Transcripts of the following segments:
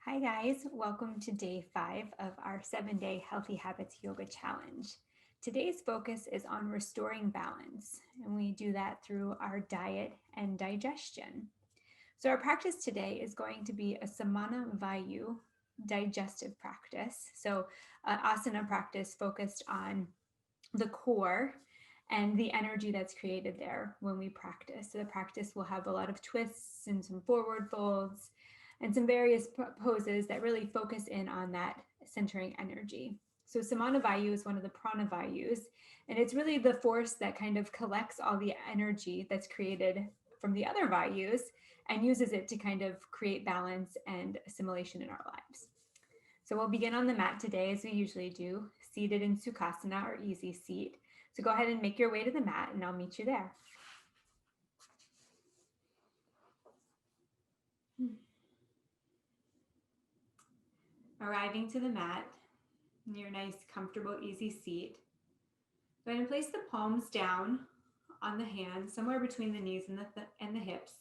Hi guys, welcome to day 5 of our 7-day Healthy Habits Yoga Challenge. Today's focus is on restoring balance, and we do that through our diet and digestion. So our practice today is going to be a Samana Vayu digestive practice. So asana practice focused on the core and the energy that's created there when we practice. So the practice will have a lot of twists and some forward folds and some various poses that really focus in on that centering energy. So Samana Vayu is one of the prana vayus, and it's really the force that kind of collects all the energy that's created from the other vayus and uses it to kind of create balance and assimilation in our lives. So we'll begin on the mat today as we usually do, seated in Sukhasana or easy seat. So go ahead and make your way to the mat and I'll meet you there. Arriving to the mat in your nice, comfortable, easy seat, go ahead and place the palms down on the hands, somewhere between the knees and the hips.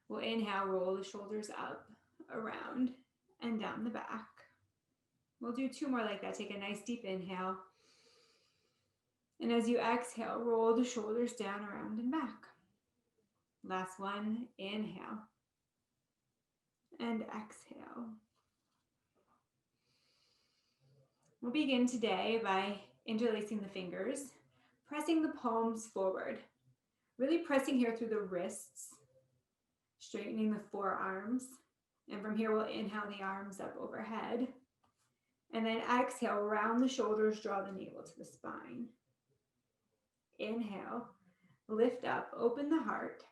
We'll inhale, roll the shoulders up, around, and down the back. We'll do 2 more like that. Take a nice deep inhale. And as you exhale, roll the shoulders down, around, and back. Last one, inhale. And exhale. We'll begin today by interlacing the fingers, pressing the palms forward. Really pressing here through the wrists, straightening the forearms. And from here, we'll inhale the arms up overhead. And then exhale, round the shoulders, draw the navel to the spine. Inhale, lift up, open the heart.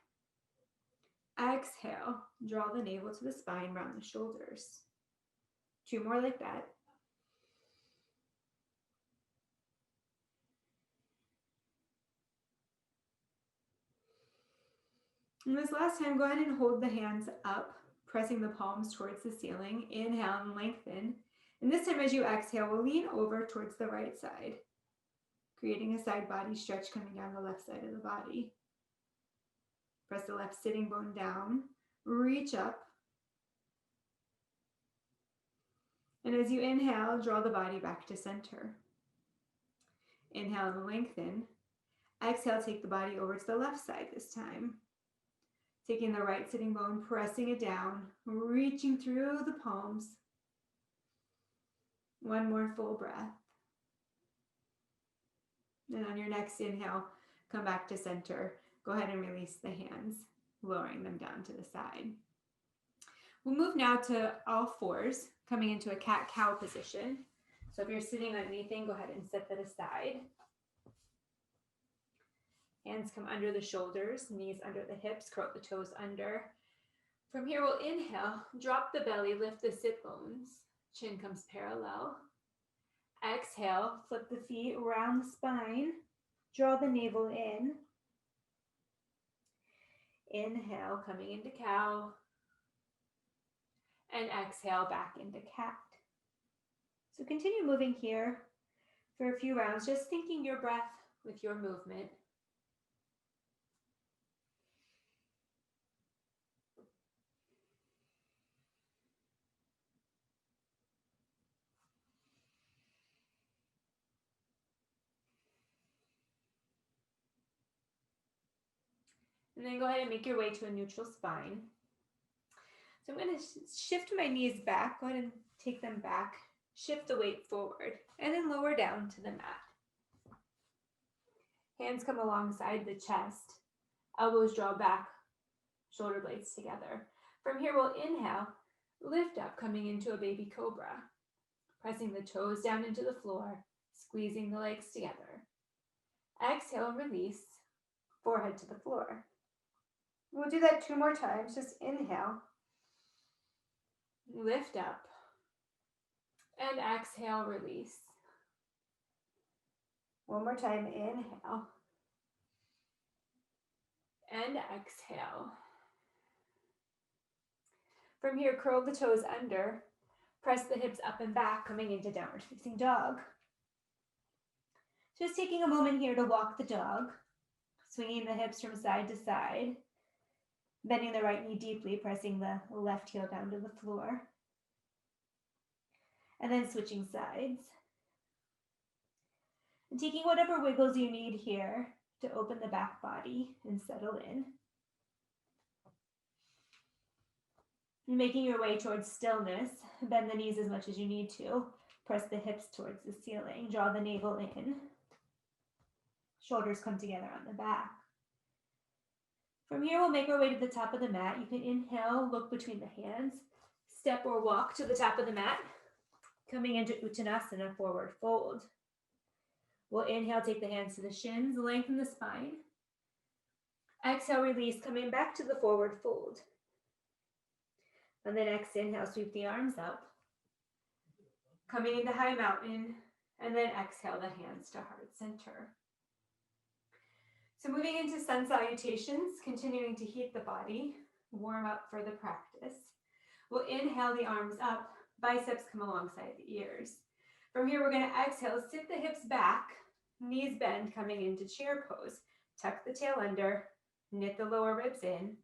Exhale, draw the navel to the spine, round the shoulders. 2 more like that. And this last time, go ahead and hold the hands up, pressing the palms towards the ceiling. Inhale and lengthen. And this time as you exhale, we'll lean over towards the right side, creating a side body stretch coming down the left side of the body. Press the left sitting bone down, reach up. And as you inhale, draw the body back to center. Inhale and lengthen. Exhale, take the body over to the left side this time. Taking the right sitting bone, pressing it down, reaching through the palms. 1 more full breath. And on your next inhale, come back to center. Go ahead and release the hands, lowering them down to the side. We'll move now to all fours, coming into a cat-cow position. So if you're sitting on anything, go ahead and set that aside. Hands come under the shoulders, knees under the hips, curl the toes under. From here, we'll inhale, drop the belly, lift the sit bones. Chin comes parallel. Exhale, flip the feet around the spine. Draw the navel in. Inhale, coming into cow. And exhale, back into cat. So continue moving here for a few rounds, just syncing your breath with your movement. And then go ahead and make your way to a neutral spine. So I'm going to shift my knees back. Go ahead and take them back. Shift the weight forward and then lower down to the mat. Hands come alongside the chest. Elbows draw back, shoulder blades together. From here, we'll inhale, lift up, coming into a baby cobra. Pressing the toes down into the floor, squeezing the legs together. Exhale, release, forehead to the floor. We'll do that 2 more times. Just inhale, lift up, and exhale, release. 1 more time, inhale, and exhale. From here, curl the toes under, press the hips up and back, coming into downward facing dog. Just taking a moment here to walk the dog, swinging the hips from side to side, Bending the right knee deeply, pressing the left heel down to the floor. And then switching sides. And taking whatever wiggles you need here to open the back body and settle in. And making your way towards stillness, bend the knees as much as you need to. Press the hips towards the ceiling. Draw the navel in. Shoulders come together on the back. From here, we'll make our way to the top of the mat. You can inhale, look between the hands, step or walk to the top of the mat, coming into Uttanasana, forward fold. We'll inhale, take the hands to the shins, lengthen the spine. Exhale, release, coming back to the forward fold. And then exhale, sweep the arms up. Coming into high mountain, and then exhale the hands to heart center. So moving into sun salutations, continuing to heat the body, warm up for the practice. We'll inhale the arms up, biceps come alongside the ears. From here, we're going to exhale, sit the hips back, knees bend, coming into chair pose. Tuck the tail under, knit the lower ribs in.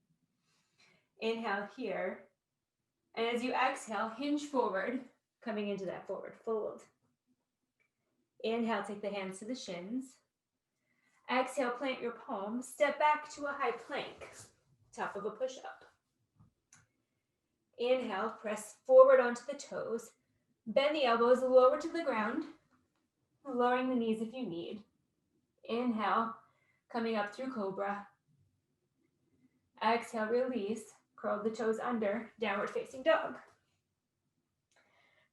Inhale here. And as you exhale, hinge forward, coming into that forward fold. Inhale, take the hands to the shins. Exhale, plant your palms, step back to a high plank, top of a push-up. Inhale, press forward onto the toes, bend the elbows lower to the ground, lowering the knees if you need. Inhale, coming up through cobra. Exhale, release, curl the toes under, downward facing dog.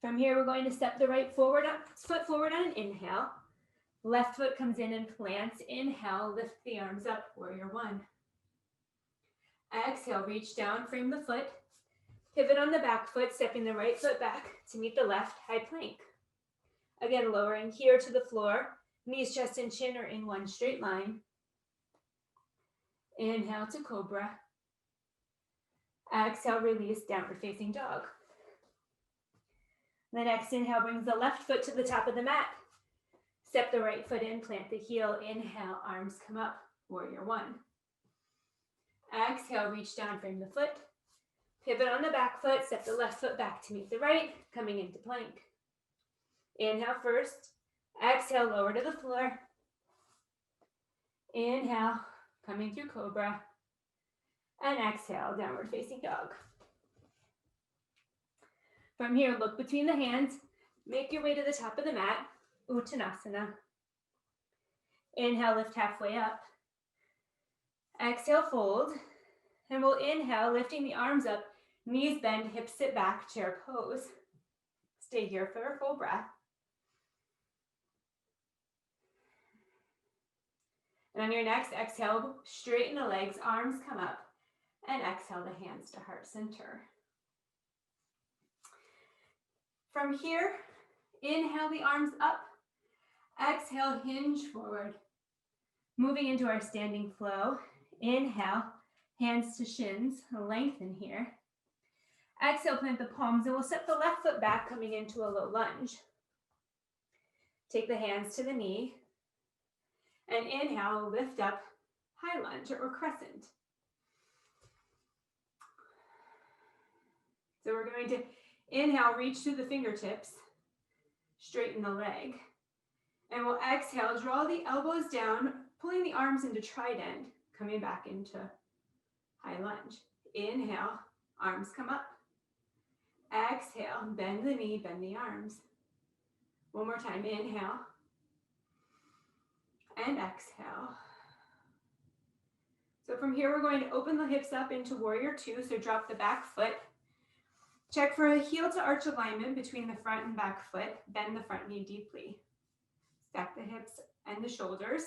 From here, we're going to step the right foot forward on an inhale. Left foot comes in and plants. Inhale, lift the arms up, warrior one. Exhale, reach down, frame the foot. Pivot on the back foot, stepping the right foot back to meet the left high plank. Again, lowering here to the floor. Knees, chest, and chin are in one straight line. Inhale to cobra. Exhale, release, downward facing dog. The next inhale brings the left foot to the top of the mat. Step the right foot in, plant the heel. Inhale, arms come up, warrior one. Exhale, reach down, frame the foot. Pivot on the back foot, step the left foot back to meet the right, coming into plank. Inhale first. Exhale, lower to the floor. Inhale, coming through cobra. And exhale, downward facing dog. From here, look between the hands. Make your way to the top of the mat. Uttanasana. Inhale, lift halfway up. Exhale, fold. And we'll inhale, lifting the arms up, knees bend, hips sit back, chair pose. Stay here for a full breath. And on your next exhale, straighten the legs, arms come up, and exhale the hands to heart center. From here, inhale the arms up, exhale, hinge forward. Moving into our standing flow, inhale, hands to shins, lengthen here. Exhale, plant the palms, and we'll step the left foot back, coming into a low lunge. Take the hands to the knee, and inhale, lift up, high lunge or crescent. So we're going to inhale, reach through the fingertips, straighten the leg. And we'll exhale, draw the elbows down, pulling the arms into trident, coming back into high lunge. Inhale, arms come up. Exhale, bend the knee, bend the arms. One more time, inhale. And exhale. So from here, we're going to open the hips up into warrior two. So drop the back foot. Check for a heel to arch alignment between the front and back foot. Bend the front knee deeply. Stack the hips and the shoulders.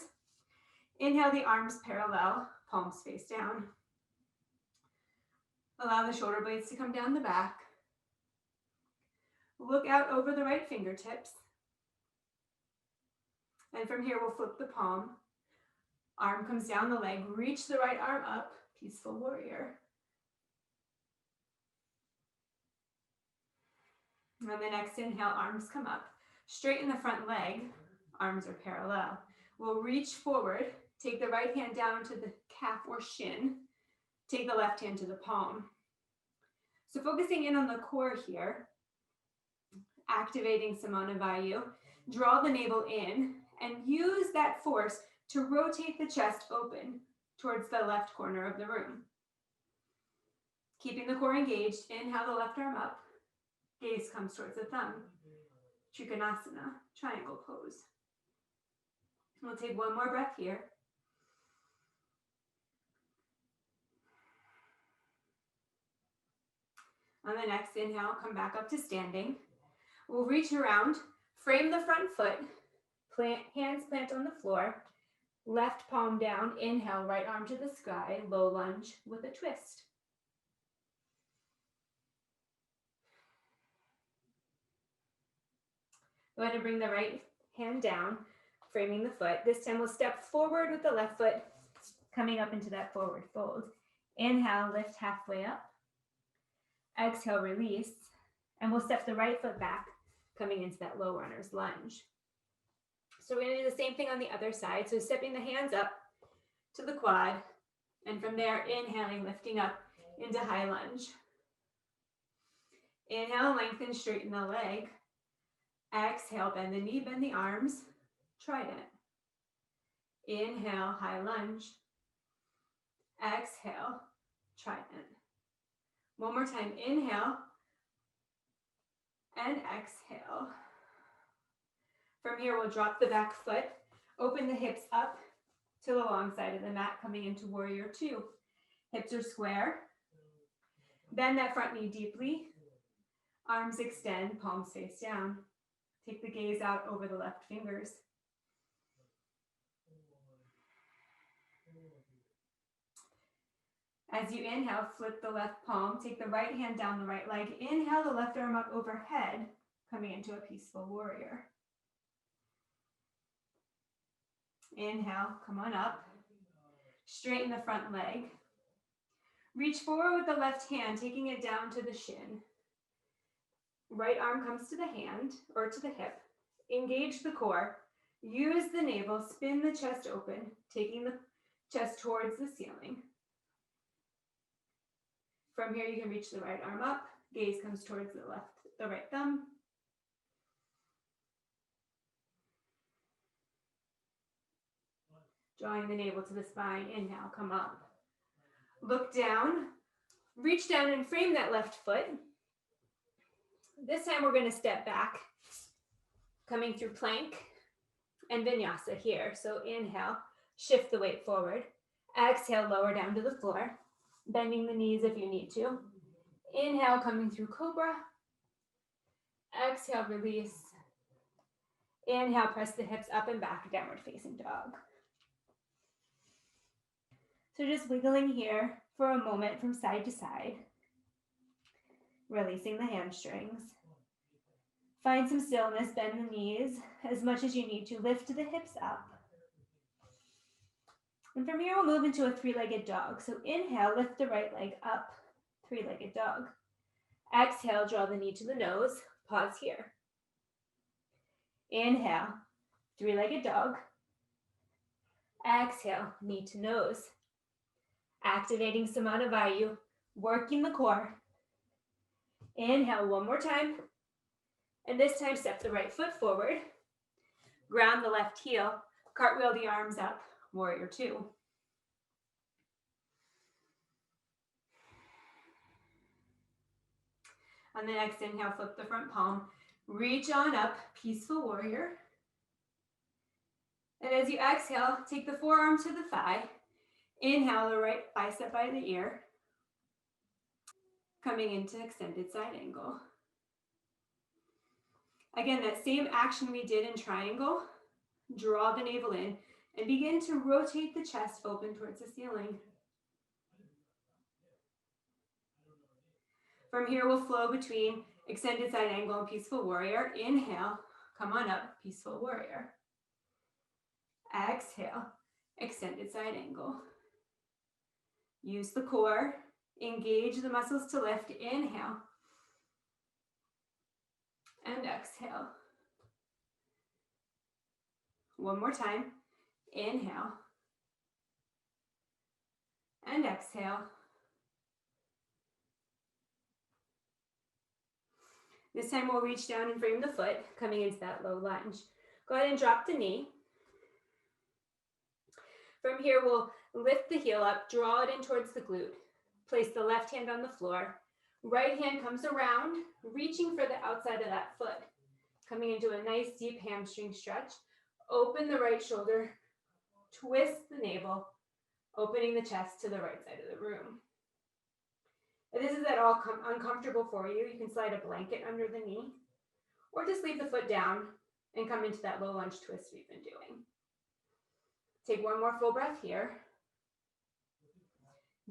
Inhale, the arms parallel, palms face down. Allow the shoulder blades to come down the back. Look out over the right fingertips. And from here, we'll flip the palm. Arm comes down the leg. Reach the right arm up. Peaceful warrior. And on the next inhale, arms come up. Straighten the front leg. Arms are parallel. We'll reach forward. Take the right hand down to the calf or shin. take the left hand to the palm. So focusing in on the core here, activating Samana Vayu, draw the navel in and use that force to rotate the chest open towards the left corner of the room. Keeping the core engaged, inhale the left arm up, gaze comes towards the thumb. Trikonasana, triangle pose. We'll take one more breath here. On the next inhale, come back up to standing. We'll reach around, frame the front foot, hands plant on the floor, left palm down, inhale, right arm to the sky, low lunge with a twist. Go ahead and bring the right hand down, framing the foot. This time we'll step forward with the left foot, coming up into that forward fold. Inhale, lift halfway up. Exhale, release. And we'll step the right foot back, coming into that low runner's lunge. So we're going to do the same thing on the other side. So stepping the hands up to the quad, and from there, inhaling, lifting up into high lunge. Inhale, lengthen, straighten the leg. Exhale, bend the knee, bend the arms. Trident. Inhale, high lunge. Exhale, trident. One more time, inhale and exhale. From here, we'll drop the back foot, open the hips up to the long side of the mat, coming into warrior two. Hips are square. Bend that front knee deeply. Arms extend, palms face down. Take the gaze out over the left fingers. As you inhale, flip the left palm, take the right hand down the right leg. Inhale, the left arm up overhead, coming into a peaceful warrior. Inhale, come on up. Straighten the front leg. Reach forward with the left hand, taking it down to the shin. Right arm comes to the hand or to the hip. Engage the core. Use the navel, spin the chest open, taking the chest towards the ceiling. From here, you can reach the right arm up. Gaze comes towards the right thumb. Drawing the navel to the spine. Inhale, come up. Look down. Reach down and frame that left foot. This time we're going to step back, coming through plank and vinyasa here. So inhale, shift the weight forward. Exhale, lower down to the floor, bending the knees if you need to. Inhale, coming through cobra. Exhale, release. Inhale, press the hips up and back, downward facing dog. So just wiggling here for a moment from side to side. Releasing the hamstrings. Find some stillness, bend the knees as much as you need to. Lift the hips up. And from here, we'll move into a three-legged dog. So inhale, lift the right leg up, three-legged dog. Exhale, draw the knee to the nose. Pause here. Inhale, three-legged dog. Exhale, knee to nose. Activating Samana Vayu, working the core. Inhale one more time. And this time, step the right foot forward. Ground the left heel. Cartwheel the arms up. Warrior two. On the next inhale, flip the front palm. Reach on up, peaceful warrior. And as you exhale, take the forearm to the thigh. Inhale, the right bicep by the ear. Coming into extended side angle. Again, that same action we did in triangle. Draw the navel in and begin to rotate the chest open towards the ceiling. From here, we'll flow between extended side angle and peaceful warrior. Inhale, come on up, peaceful warrior. Exhale, extended side angle. Use the core, engage the muscles to lift. Inhale and exhale. One more time. Inhale and exhale. This time we'll reach down and frame the foot, coming into that low lunge. Go ahead and drop the knee. From here, we'll lift the heel up, draw it in towards the glute. Place the left hand on the floor. Right hand comes around, reaching for the outside of that foot. Coming into a nice deep hamstring stretch. Open the right shoulder, twist the navel, opening the chest to the right side of the room. If this is at all uncomfortable for you, you can slide a blanket under the knee, or just leave the foot down and come into that low lunge twist we've been doing. Take one more full breath here.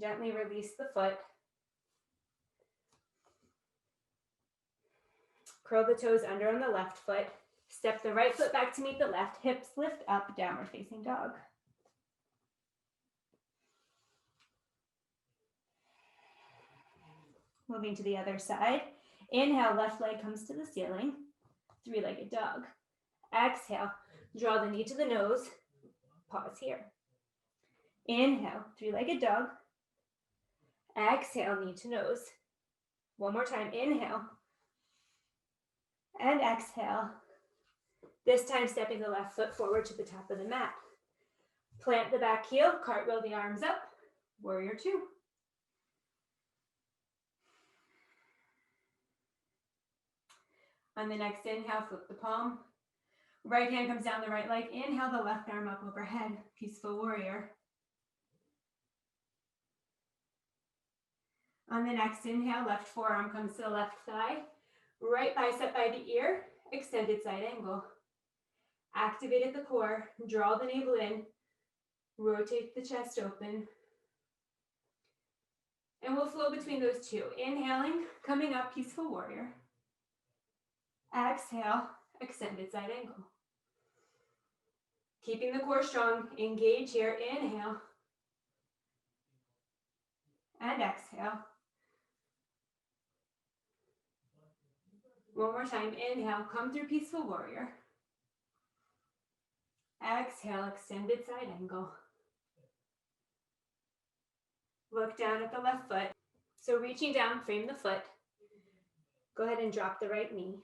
Gently release the foot. Curl the toes under on the left foot. Step the right foot back to meet the left. Hips lift up, downward facing dog. Moving to the other side. Inhale, left leg comes to the ceiling. Three-legged dog. Exhale, draw the knee to the nose. Pause here. Inhale, three-legged dog. Exhale, knee to nose. One more time, inhale. And exhale. This time stepping the left foot forward to the top of the mat. Plant the back heel, cartwheel the arms up. Warrior two. On the next inhale, flip the palm. Right hand comes down the right leg. Inhale the left arm up overhead. Peaceful warrior. On the next inhale, left forearm comes to the left thigh. Right bicep by the ear. Extended side angle. Activate at the core. Draw the navel in. Rotate the chest open. And we'll flow between those two. Inhaling, coming up, peaceful warrior. Exhale, extended side angle. Keeping the core strong, engage here. Inhale. And exhale. One more time, inhale, come through peaceful warrior. Exhale, extended side angle. Look down at the left foot. So reaching down, frame the foot. Go ahead and drop the right knee.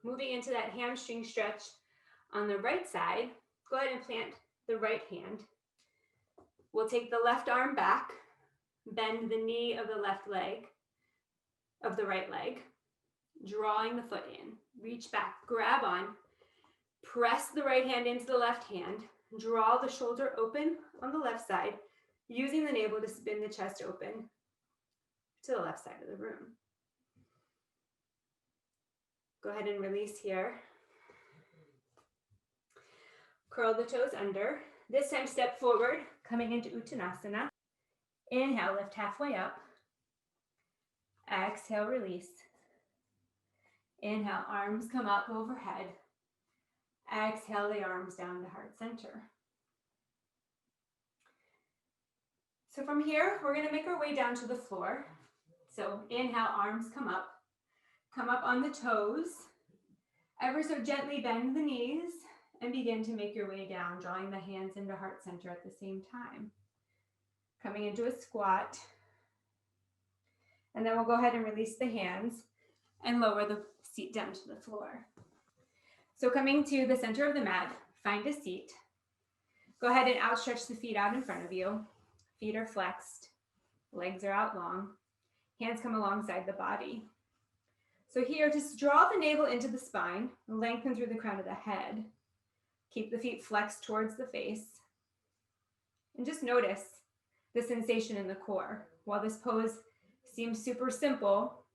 Moving into that hamstring stretch on the right side, go ahead and plant the right hand. We'll take the left arm back, bend the knee of the left leg, of the right leg, drawing the foot in. Reach back, grab on, press the right hand into the left hand, draw the shoulder open on the left side, using the navel to spin the chest open to the left side of the room. Go ahead and release here. Curl the toes under. This time step forward, coming into Uttanasana. Inhale, lift halfway up. Exhale, release. Inhale, arms come up overhead. Exhale, the arms down to heart center. So from here, we're going to make our way down to the floor. So inhale, arms come up on the toes. Ever so gently bend the knees and begin to make your way down, drawing the hands into heart center at the same time. Coming into a squat. And then we'll go ahead and release the hands and lower the seat down to the floor. So coming to the center of the mat, find a seat. Go ahead and outstretch the feet out in front of you. Feet are flexed, legs are out long, hands come alongside the body. So here, just draw the navel into the spine, lengthen through the crown of the head. Keep the feet flexed towards the face. And just notice the sensation in the core. While this pose seems super simple,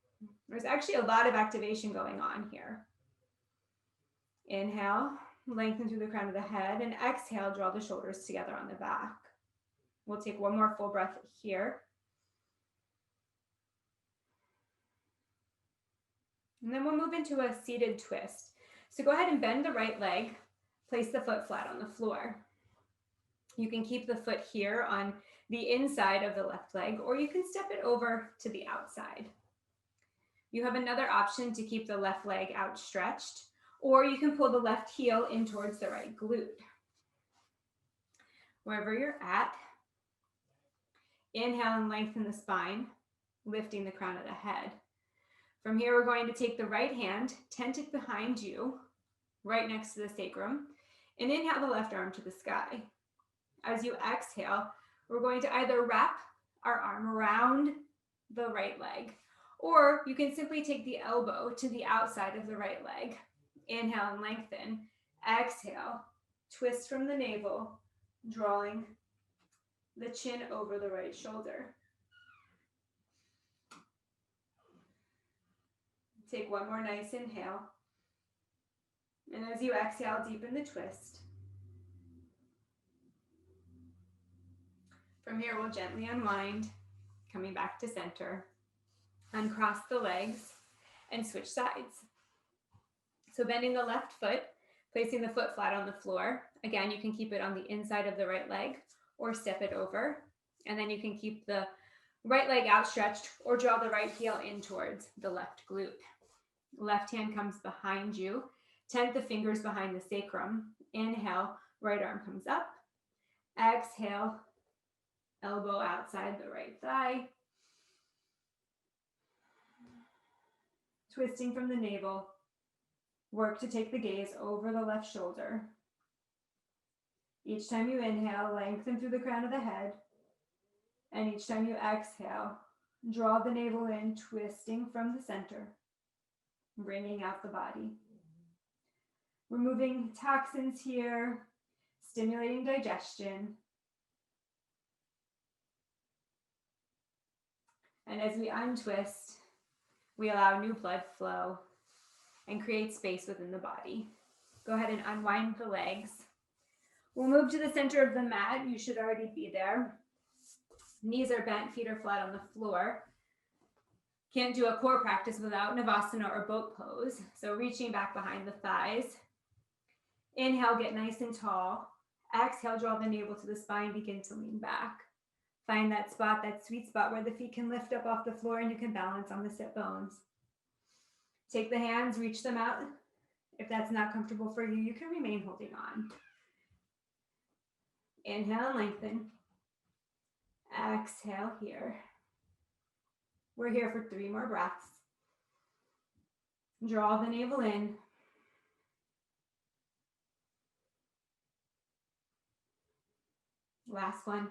there's actually a lot of activation going on here. Inhale, lengthen through the crown of the head, and exhale, draw the shoulders together on the back. We'll take one more full breath here. And then we'll move into a seated twist. So go ahead and bend the right leg, place the foot flat on the floor. You can keep the foot here on the inside of the left leg, or you can step it over to the outside. You have another option to keep the left leg outstretched, or you can pull the left heel in towards the right glute. Wherever you're at, inhale and lengthen the spine, lifting the crown of the head. From here, we're going to take the right hand, tent it behind you, right next to the sacrum, and inhale the left arm to the sky. As you exhale, we're going to either wrap our arm around the right leg, or you can simply take the elbow to the outside of the right leg. Inhale and lengthen. Exhale, twist from the navel, drawing the chin over the right shoulder. Take one more nice inhale. And as you exhale, deepen the twist. From here, we'll gently unwind, coming back to center. Uncross the legs and switch sides. So bending the left foot, placing the foot flat on the floor. Again, you can keep it on the inside of the right leg or step it over. And then you can keep the right leg outstretched or draw the right heel in towards the left glute. Left hand comes behind you. Tent the fingers behind the sacrum. Inhale, right arm comes up. Exhale, elbow outside the right thigh. Twisting from the navel. Work to take the gaze over the left shoulder. Each time you inhale, lengthen through the crown of the head. And each time you exhale, draw the navel in, twisting from the center, bringing out the body. Removing toxins here, stimulating digestion. And as we untwist, we allow new blood flow and create space within the body. Go ahead and unwind the legs. We'll move to the center of the mat. You should already be there. Knees are bent, feet are flat on the floor. Can't do a core practice without Navasana or boat pose. So reaching back behind the thighs. Inhale, get nice and tall. Exhale, draw the navel to the spine, begin to lean back. Find that spot, that sweet spot where the feet can lift up off the floor and you can balance on the sit bones. Take the hands, reach them out. If that's not comfortable for you, you can remain holding on. Inhale and lengthen. Exhale here. We're here for 3 more breaths. Draw the navel in. Last one.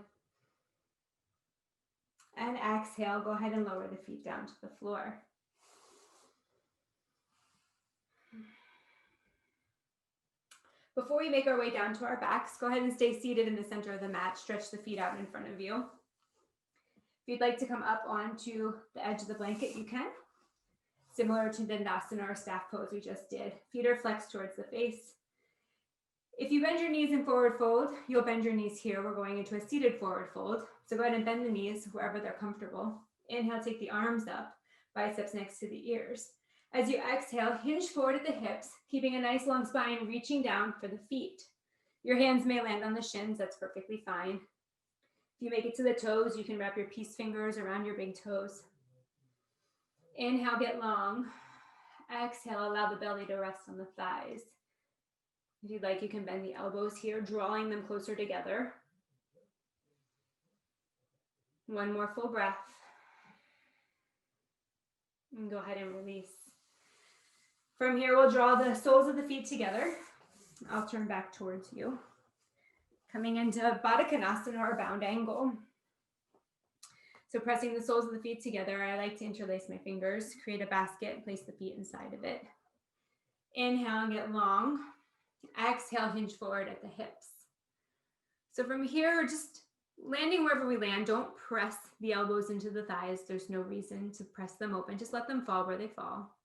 And exhale, go ahead and lower the feet down to the floor. Before we make our way down to our backs, go ahead and stay seated in the center of the mat. Stretch the feet out in front of you. If you'd like to come up onto the edge of the blanket, you can. Similar to the Dandasana or staff pose we just did. Feet are flexed towards the face. If you bend your knees in forward fold, you'll bend your knees here. We're going into a seated forward fold. So go ahead and bend the knees wherever they're comfortable. Inhale, take the arms up, biceps next to the ears. As you exhale, hinge forward at the hips, keeping a nice long spine, reaching down for the feet. Your hands may land on the shins, that's perfectly fine. If you make it to the toes, you can wrap your peace fingers around your big toes. Inhale, get long. Exhale, allow the belly to rest on the thighs. If you'd like, you can bend the elbows here, drawing them closer together. One more full breath. And go ahead and release. From here, we'll draw the soles of the feet together. I'll turn back towards you. Coming into Baddha Konasana or bound angle. So pressing the soles of the feet together, I like to interlace my fingers, create a basket, and place the feet inside of it. Inhale and get long. Exhale, hinge forward at the hips. So from here, just landing wherever we land. Don't press the elbows into the thighs. There's no reason to press them open. Just let them fall where they fall.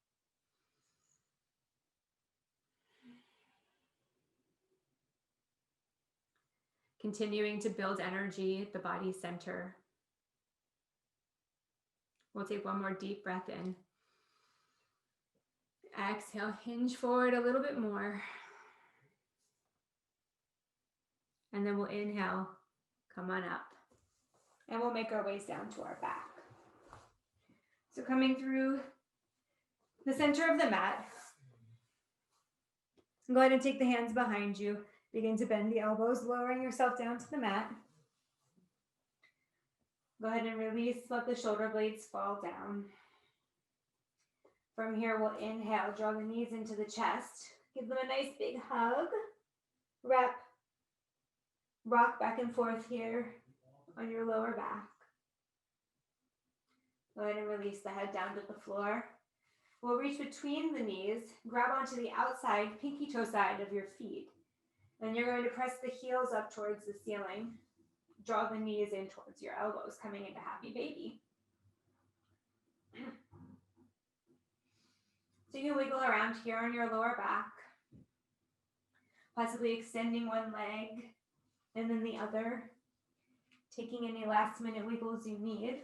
Continuing to build energy at the body center. We'll take one more deep breath in. Exhale, hinge forward a little bit more. And then we'll inhale, come on up. And we'll make our ways down to our back. So coming through the center of the mat, go ahead and take the hands behind you. Begin to bend the elbows, lowering yourself down to the mat. Go ahead and release, let the shoulder blades fall down. From here, we'll inhale, draw the knees into the chest. Give them a nice big hug. Rock back and forth here on your lower back. Go ahead and release the head down to the floor. We'll reach between the knees, grab onto the outside pinky toe side of your feet. And you're going to press the heels up towards the ceiling. Draw the knees in towards your elbows, coming into happy baby. So you can wiggle around here on your lower back, possibly extending one leg and then the other, taking any last minute wiggles you need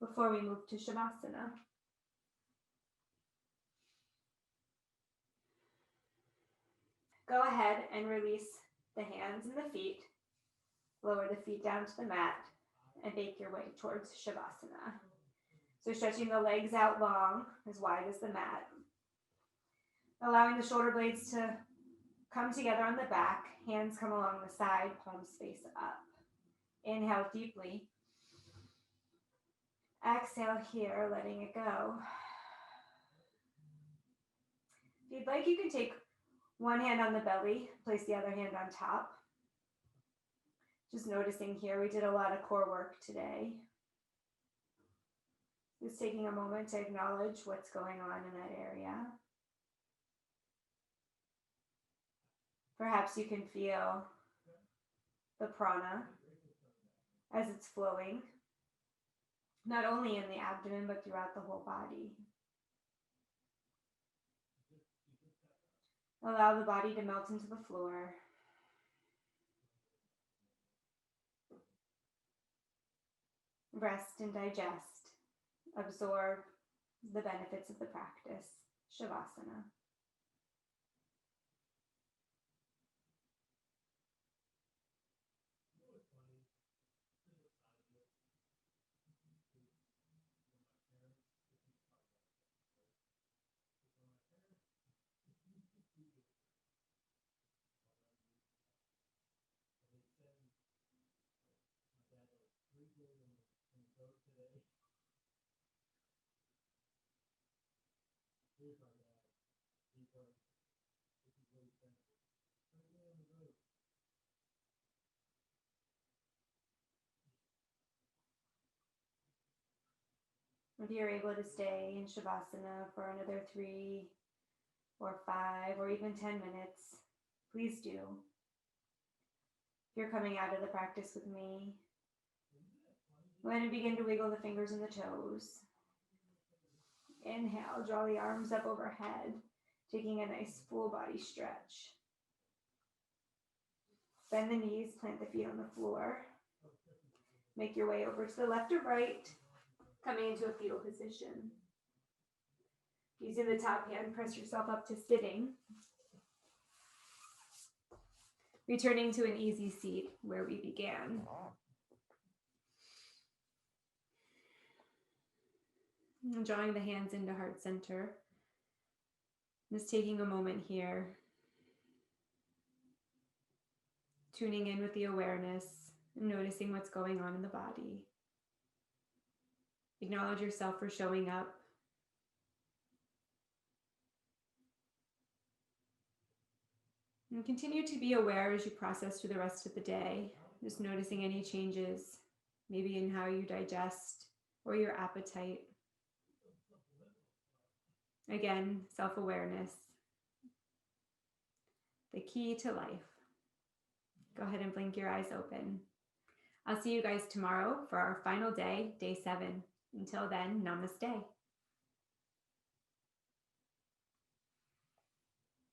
before we move to Shavasana. Go ahead and release the hands and the feet. Lower the feet down to the mat and make your way towards Shavasana. So stretching the legs out long, as wide as the mat. Allowing the shoulder blades to come together on the back, hands come along the side, palms face up. Inhale deeply. Exhale here, letting it go. If you'd like, you can take one hand on the belly, place the other hand on top. Just noticing here, we did a lot of core work today. Just taking a moment to acknowledge what's going on in that area. Perhaps you can feel the prana as it's flowing, not only in the abdomen, but throughout the whole body. Allow the body to melt into the floor. Rest and digest. Absorb the benefits of the practice. Shavasana. If you're able to stay in Shavasana for another 3 or 5 or even 10 minutes, please do. If you're coming out of the practice with me, go ahead and begin to wiggle the fingers and the toes. Inhale, draw the arms up overhead, taking a nice full body stretch. Bend the knees, plant the feet on the floor. Make your way over to the left or right, coming into a fetal position. Using the top hand, press yourself up to sitting. Returning to an easy seat where we began. And drawing the hands into heart center. Just taking a moment here. Tuning in with the awareness and noticing what's going on in the body. Acknowledge yourself for showing up. And continue to be aware as you process through the rest of the day, just noticing any changes, maybe in how you digest or your appetite. Again, self-awareness, the key to life. Go ahead and blink your eyes open. I'll see you guys tomorrow for our final day, day 7. Until then, namaste.